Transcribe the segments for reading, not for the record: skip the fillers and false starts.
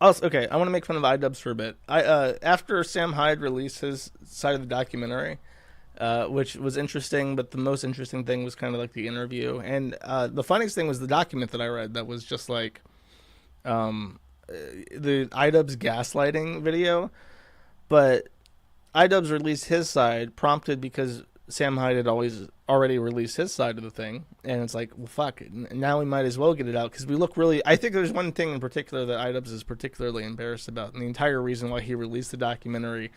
Also, okay, I want to make fun of iDubbbz for a bit. I After Sam Hyde released his side of the documentary, which was interesting, but the most interesting thing was kind of like the interview. And the funniest thing was the document that I read that was just like um, the iDubbbz gaslighting video. But iDubbbz released his side, prompted because Sam Hyde had always already released his side of the thing, and it's like, well, fuck, now we might as well get it out because we look really. I think there's one thing in particular that iDubbbz is particularly embarrassed about, and the entire reason why he released the documentary.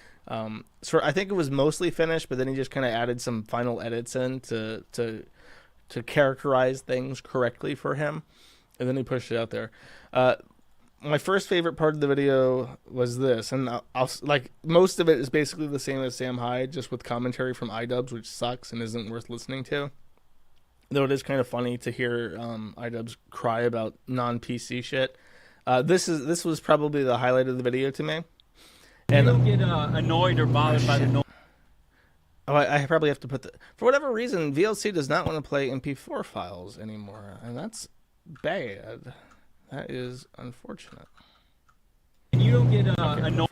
So I think it was mostly finished, but then he just kind of added some final edits in to characterize things correctly for him, and then he pushed it out there. Uh, my first favorite part of the video was this, and I'll like most of it is basically the same as Sam Hyde, just with commentary from iDubbbz, which sucks and isn't worth listening to. Though it is kind of funny to hear iDubbbz cry about non-PC shit. This was probably the highlight of the video to me. You And don't get annoyed or bothered by the noise. oh, I probably have to put the for whatever reason VLC does not want to play MP4 files anymore, and that's bad. That is unfortunate. You don't get Okay, annoyed.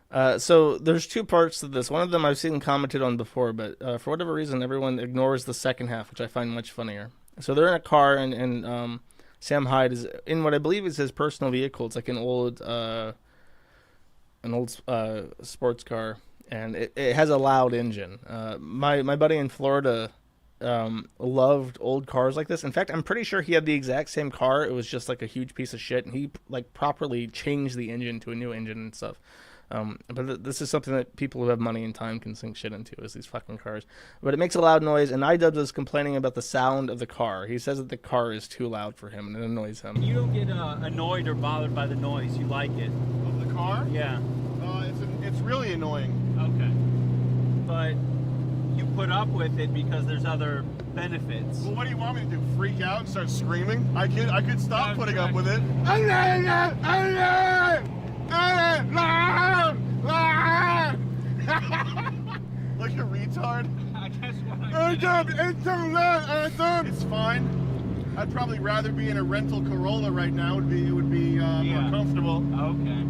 perfect. So there's two parts to this. One of them I've seen commented on before, but for whatever reason, everyone ignores the second half, which I find much funnier. So they're in a car, and Sam Hyde is in what I believe is his personal vehicle. It's like an old sports car, and it has a loud engine. My buddy in Florida loved old cars like this. In fact, I'm pretty sure he had the exact same car. It was just like a huge piece of shit, and he like properly changed the engine to a new engine and stuff. But this is something that people who have money and time can sink shit into, is these fucking cars. But it makes a loud noise, and iDubbbz is complaining about the sound of the car. He says that the car is too loud for him, and it annoys him. You don't get annoyed or bothered by the noise. You like it. Of the car? Yeah. It's really annoying. Okay. But you put up with it because there's other benefits. Well, what do you want me to do? Freak out and start screaming? I could stop putting up with it. Like a retard. I guess what It's fine. I'd probably rather be in a rental Corolla right now. It would be more comfortable. Okay.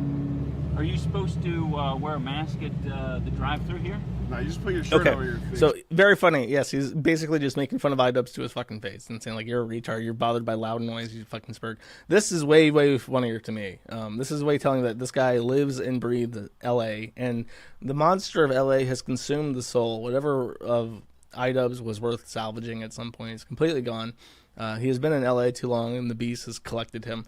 Are you supposed to wear a mask at the drive-through here? No, you just put your shirt over your Okay, face. so very funny. Yes, he's basically just making fun of iDubbbz to his fucking face and saying like, "You're a retard. You're bothered by loud noise. You fucking spurg." This is way, way funnier to me. This is way telling that this guy lives and breathes L.A. and the monster of L.A. has consumed the soul. Whatever of iDubbbz was worth salvaging at some point is completely gone. He has been in L.A. too long, and the beast has collected him.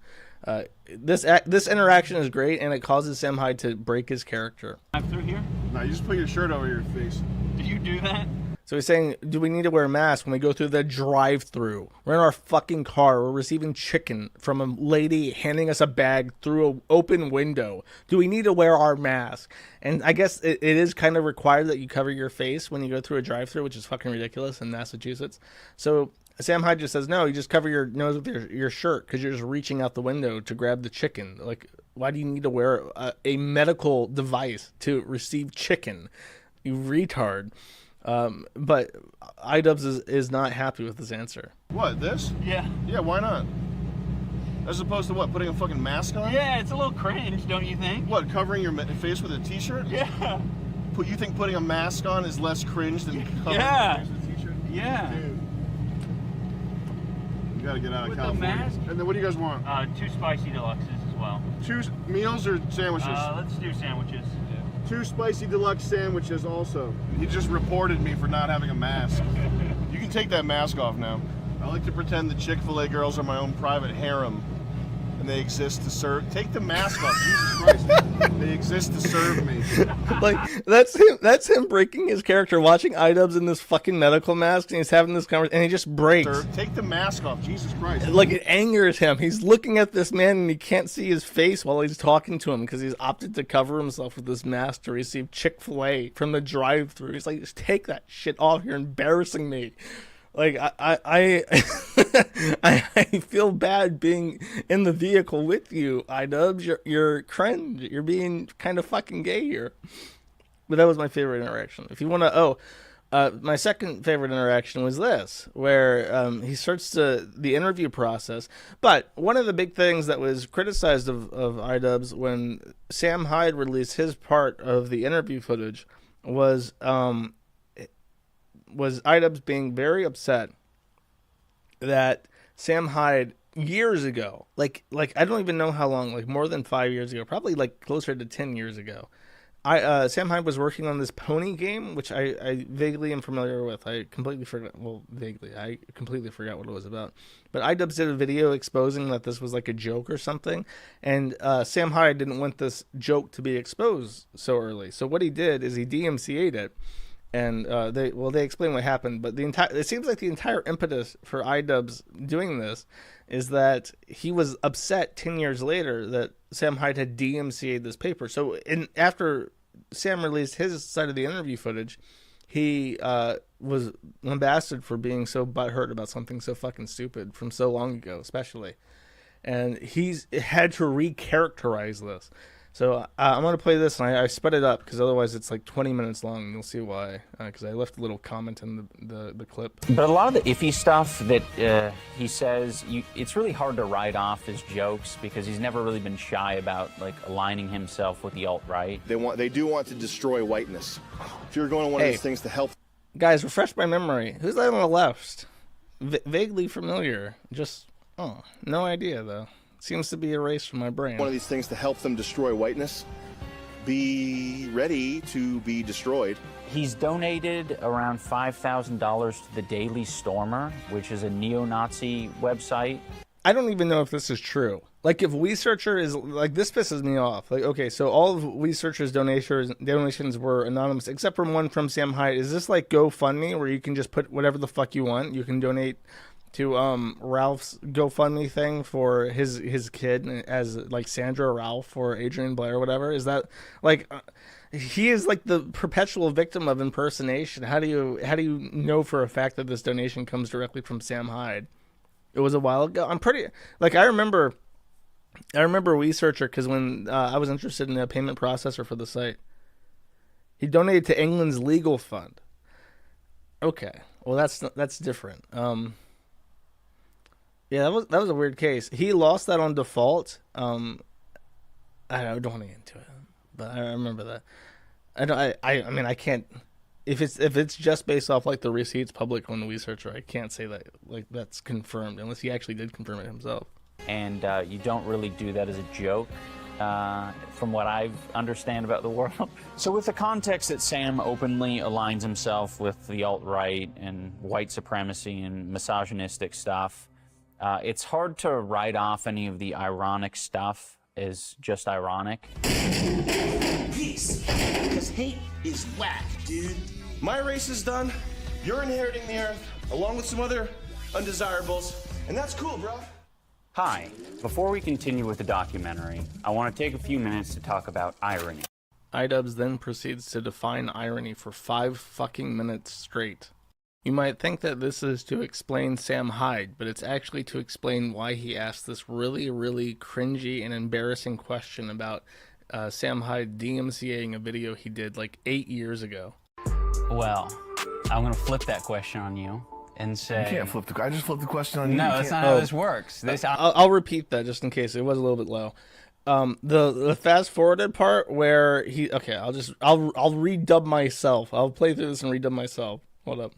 This interaction is great, and it causes Sam Hyde to break his character. Drive-through here? No, you just put your shirt over your face. Do you do that? So he's saying, do we need to wear a mask when we go through the drive-through? We're in our fucking car. We're receiving chicken from a lady handing us a bag through an open window. Do we need to wear our mask? And I guess it is kind of required that you cover your face when you go through a drive-through, which is fucking ridiculous in Massachusetts. So Sam Hyde just says, no, you just cover your nose with your shirt because you're just reaching out the window to grab the chicken. Like, why do you need to wear a medical device to receive chicken? You retard. But iDubbbz is not happy with this answer. What, this? Yeah. Yeah, why not? As opposed to what, putting a fucking mask on? Yeah, it's a little cringe, don't you think? What, covering your face with a t-shirt? Yeah. You think putting a mask on is less cringe than covering Yeah. your face with a t-shirt? Yeah. Dude. You gotta get out of With the California. mask? And then what do you guys want? 2 spicy deluxes as well. 2 meals or sandwiches? Let's do sandwiches. 2 spicy deluxe sandwiches also. He just reported me for not having a mask. You can take that mask off now. I like to pretend the Chick-fil-A girls are my own private harem. And they exist to serve. Take the mask off, Jesus Christ. They exist to serve me. Like, that's him breaking his character, watching iDubbbz in this fucking medical mask, and he's having this conversation, and he just breaks. Take the mask off, Jesus Christ. Like, it angers him. He's looking at this man, and he can't see his face while he's talking to him because he's opted to cover himself with this mask to receive Chick-fil-A from the drive-thru. He's like, just take that shit off. You're embarrassing me. Like, I I feel bad being in the vehicle with you, iDubbbz. You're cringe. You're being kind of fucking gay here. But that was my favorite interaction. If you want to, My second favorite interaction was this, where he starts the interview process. But one of the big things that was criticized of iDubbbz when Sam Hyde released his part of the interview footage was iDubbbz being very upset that Sam Hyde years ago, like I don't even know how long, like more than 5 years ago, probably like closer to 10 years ago, Sam Hyde was working on this pony game, which I vaguely am familiar with. I completely forgot. Well, vaguely, I completely forgot what it was about. But iDubbbz did a video exposing that this was like a joke or something, and Sam Hyde didn't want this joke to be exposed so early. So what he did is he DMCA'd it, and they explain what happened. But it seems like the entire impetus for iDubbbz doing this is that he was upset 10 years later that Sam Hyde had DMCA'd this paper. So after Sam released his side of the interview footage, he was lambasted for being so butthurt about something so fucking stupid from so long ago, especially. And he's had to recharacterize this. So I'm going to play this, and I sped it up because otherwise it's like 20 minutes long, and you'll see why, because I left a little comment in the clip. But a lot of the iffy stuff that he says, it's really hard to write off as jokes because he's never really been shy about like aligning himself with the alt-right. They do want to destroy whiteness. If you're going to one of these things to help... Guys, refresh my memory. Who's that on the left? Vaguely familiar. Just, no idea, though. Seems to be erased from my brain. One of these things to help them destroy whiteness. Be ready to be destroyed. He's donated around $5,000 to the Daily Stormer, which is a neo-Nazi website. I don't even know if this is true. Like, if WeSearcher is, like, this pisses me off. Like, okay, so all of WeSearcher's donations were anonymous, except for one from Sam Hyde. Is this like GoFundMe, where you can just put whatever the fuck you want? You can donate to Ralph's GoFundMe thing for his kid as like Sandra Ralph or Adrian Blair or whatever. Is that like he is like the perpetual victim of impersonation? How do you know for a fact that this donation comes directly from Sam Hyde? It was a while ago. I'm pretty like I remember WeSearcher because when I was interested in a payment processor for the site, he donated to England's legal fund. Okay, well that's different. Yeah, that was a weird case. He lost that on default. I don't want to get into it, but I remember that. I mean, I can't. If it's just based off like the receipts public on the WeSearcher, I can't say that like that's confirmed unless he actually did confirm it himself. And you don't really do that as a joke, from what I understand about the world. So with the context that Sam openly aligns himself with the alt-right and white supremacy and misogynistic stuff, it's hard to write off any of the ironic stuff as just ironic. Peace, because hate is whack, dude. My race is done. You're inheriting the earth, along with some other undesirables, and that's cool, bro. Hi. Before we continue with the documentary, I want to take a few minutes to talk about irony. iDubbbz then proceeds to define irony for 5 fucking minutes straight. You might think that this is to explain Sam Hyde, but it's actually to explain why he asked this really, really cringy and embarrassing question about Sam Hyde DMCAing a video he did like 8 years ago. Well, I'm going to flip that question on you and say... You can't flip the... I just flipped the question on you. No, that's not how this works. I'll repeat that just in case. It was a little bit low. The fast forwarded part where he... Okay, I'll redub myself. I'll play through this and redub myself. Hold up.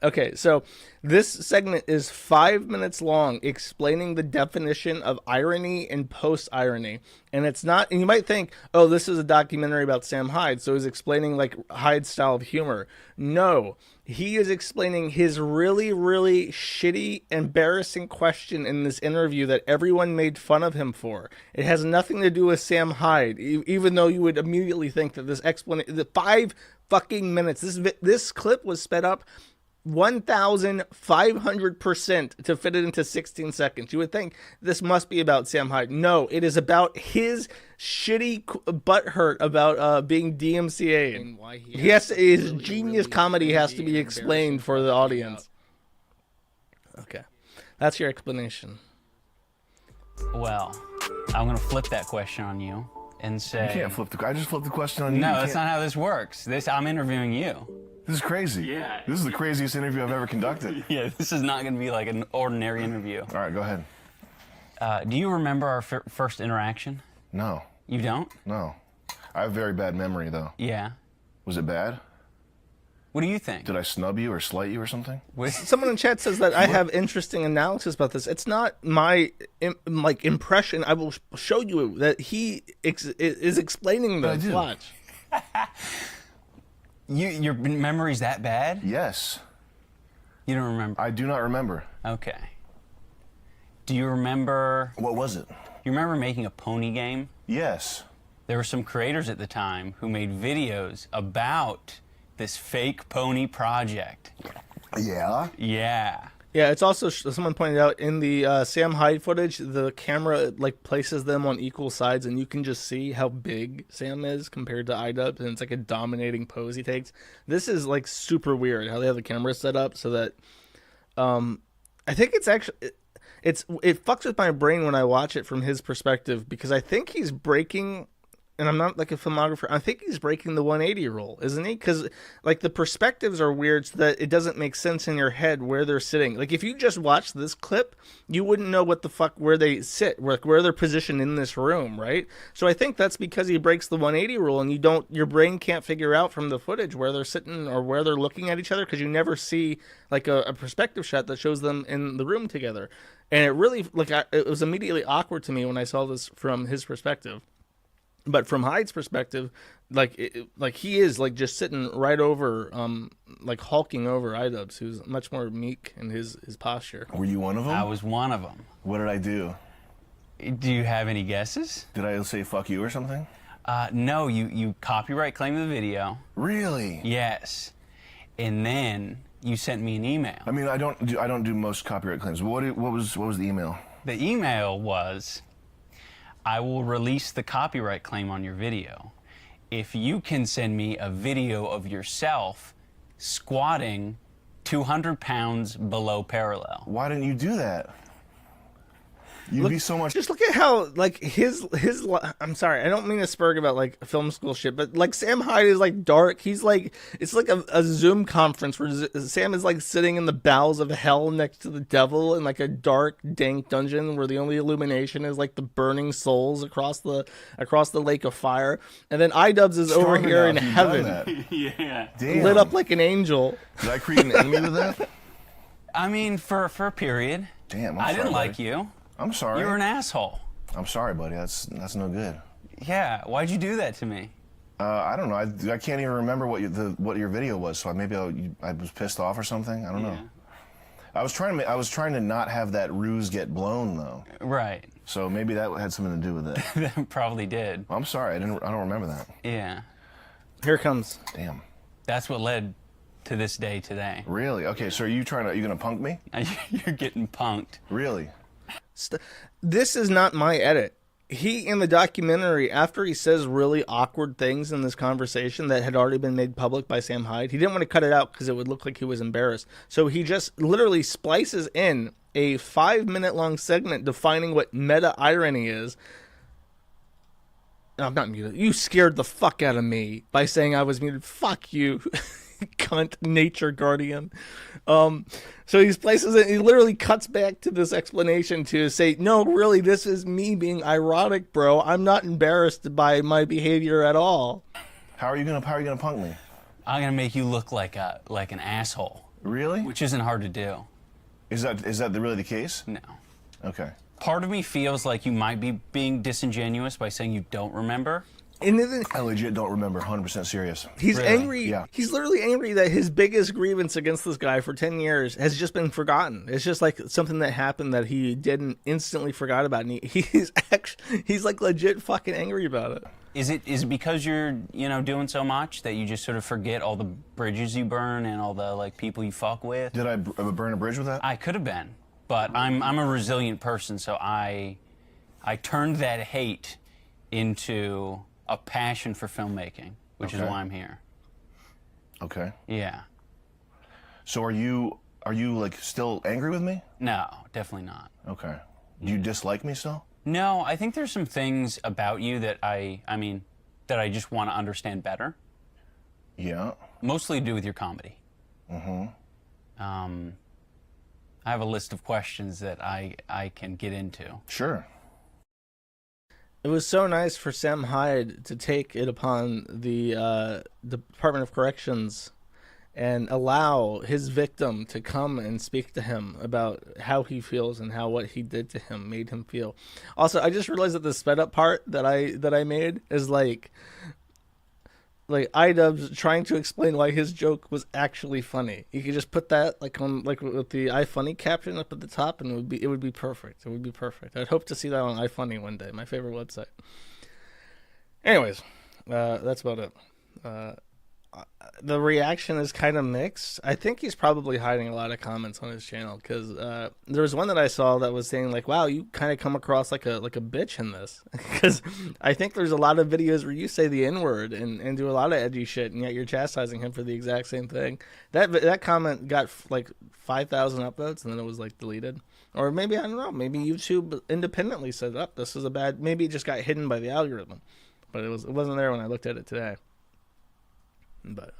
Okay, so this segment is 5 minutes long, explaining the definition of irony and post-irony. And it's not, and you might think, oh, this is a documentary about Sam Hyde, so he's explaining like Hyde's style of humor. No, he is explaining his really, really shitty, embarrassing question in this interview that everyone made fun of him for. It has nothing to do with Sam Hyde, even though you would immediately think that this explanation, the 5 fucking minutes, this clip was sped up 1,500% to fit it into 16 seconds. You would think this must be about Sam Hyde. No, it is about his shitty butthurt about being DMCA'd. His genius comedy has to be explained for the audience. Okay, that's your explanation. Well, I'm going to flip that question on you and say... You can't flip the... I just flipped the question on you. No, that's not how this works. I'm interviewing you. This is crazy. Yeah. This is the craziest interview I've ever conducted. Yeah, this is not going to be like an ordinary interview. All right, go ahead. Do you remember our first interaction? No. You don't? No. I have very bad memory, though. Yeah. Was it bad? What do you think? Did I snub you or slight you or something? Someone in chat says that I have interesting analysis about this. It's not my impression. I will show you that he is explaining this. Watch. Your memory's that bad? Yes. You don't remember? I do not remember. Okay. Do you remember? What was it? You remember making a pony game? Yes. There were some creators at the time who made videos about this fake pony project. Yeah? Yeah. Yeah, it's also someone pointed out in the Sam Hyde footage, the camera like places them on equal sides, and you can just see how big Sam is compared to iDubbbz, and it's like a dominating pose he takes. This is like super weird how they have the camera set up so that I think it's actually it fucks with my brain when I watch it from his perspective, because I think he's breaking. And I'm not like a filmographer. I think he's breaking the 180 rule, isn't he? Because like the perspectives are weird, so that it doesn't make sense in your head where they're sitting. Like if you just watch this clip, you wouldn't know what the fuck where they sit, where they're positioned in this room, right? So I think that's because he breaks the 180 rule, and your brain can't figure out from the footage where they're sitting or where they're looking at each other, because you never see like a perspective shot that shows them in the room together. And it really it was immediately awkward to me when I saw this from his perspective. But from Hyde's perspective, like he is like just sitting right over, like hulking over iDubbbz, who's much more meek in his posture. Were you one of them? I was one of them. What did I do? Do you have any guesses? Did I say fuck you or something? No, you copyright claimed the video. Really? Yes. And then you sent me an email. I mean, I don't do most copyright claims. What was the email? The email was, I will release the copyright claim on your video if you can send me a video of yourself squatting 200 pounds below parallel. Why didn't you do that? You'd be so much. Just look at how like his. I'm sorry, I don't mean to spurg about like film school shit, but like Sam Hyde is like dark. He's like it's like a Zoom conference where Sam is like sitting in the bowels of hell next to the devil in like a dark, dank dungeon where the only illumination is like the burning souls across the lake of fire, and then iDubbbz is over here in heaven, Yeah. Damn. lit up like an angel. Did I create an enemy with that? I mean, for a period. Damn. I didn't sorry, like buddy. you. I'm sorry. You were an asshole. I'm sorry, buddy. That's no good. Yeah. Why'd you do that to me? I don't know. I can't even remember what your video was. So maybe I was pissed off or something. I don't know. I was trying to not have that ruse get blown though. Right. So maybe that had something to do with it. That probably did. I'm sorry. I don't remember that. Yeah. Here it comes. Damn. That's what led to this day today. Really? Okay. So are you gonna punk me? You're getting punked. Really? This is not my edit. He, in the documentary, after he says really awkward things in this conversation that had already been made public by Sam Hyde, he didn't want to cut it out because it would look like he was embarrassed. So he just literally splices in a 5-minute long segment defining what meta irony is. No, I'm not muted. You scared the fuck out of me by saying I was muted. Fuck you, cunt nature guardian. So he places it. He literally cuts back to this explanation to say, "No, really, this is me being ironic, bro. I'm not embarrassed by my behavior at all." How are you gonna punk me? I'm gonna make you look like an asshole. Really? Which isn't hard to do. Is that really the case? No. Okay. Part of me feels like you might be being disingenuous by saying you don't remember. And then I legit don't remember. 100% serious. he's Really? angry. Yeah. He's literally angry that his biggest grievance against this guy for 10 years has just been forgotten. It's just like something that happened that he didn't instantly forgot about. And he's like legit fucking angry about it. Is it because you're doing so much that you just sort of forget all the bridges you burn and all the like people you fuck with? Did I burn a bridge with that? I could have been, but I'm a resilient person, so I turned that hate into a passion for filmmaking, which is Okay. why I'm here. Okay. Yeah. So are you like still angry with me? No, definitely not. Okay. Do you dislike me still? No, I think there's some things about you that I just want to understand better. Yeah. mostly to do with your comedy. Mm-hmm. I have a list of questions that I can get into. Sure. It was so nice for Sam Hyde to take it upon the Department of Corrections and allow his victim to come and speak to him about how he feels and how what he did to him made him feel. Also, I just realized that the sped up part that I made is like iDubbbz trying to explain why his joke was actually funny. You could just put that like on like with the iFunny caption up at the top, and it would be perfect. It would be perfect. I'd hope to see that on iFunny one day. My favorite website. Anyways, that's about it. The reaction is kind of mixed. I think he's probably hiding a lot of comments on his channel because there was one that I saw that was saying like, "Wow, you kind of come across like a bitch in this." Because I think there's a lot of videos where you say the N-word and do a lot of edgy shit, and yet you're chastising him for the exact same thing. That comment got like 5,000 upvotes, and then it was like deleted, or maybe I don't know. Maybe YouTube independently said, "Up, this is a bad." Maybe it just got hidden by the algorithm, but it wasn't there when I looked at it today. But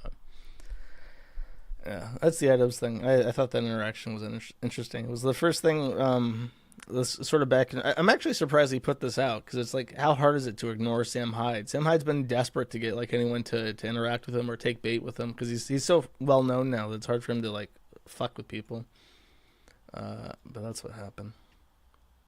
yeah, that's the iDubbbz thing. I thought that interaction was interesting. It was the first thing. This sort of back. I'm actually surprised he put this out because it's like, how hard is it to ignore Sam Hyde? Sam Hyde's been desperate to get like anyone to interact with him or take bait with him because he's so well known now that it's hard for him to like fuck with people. But that's what happened.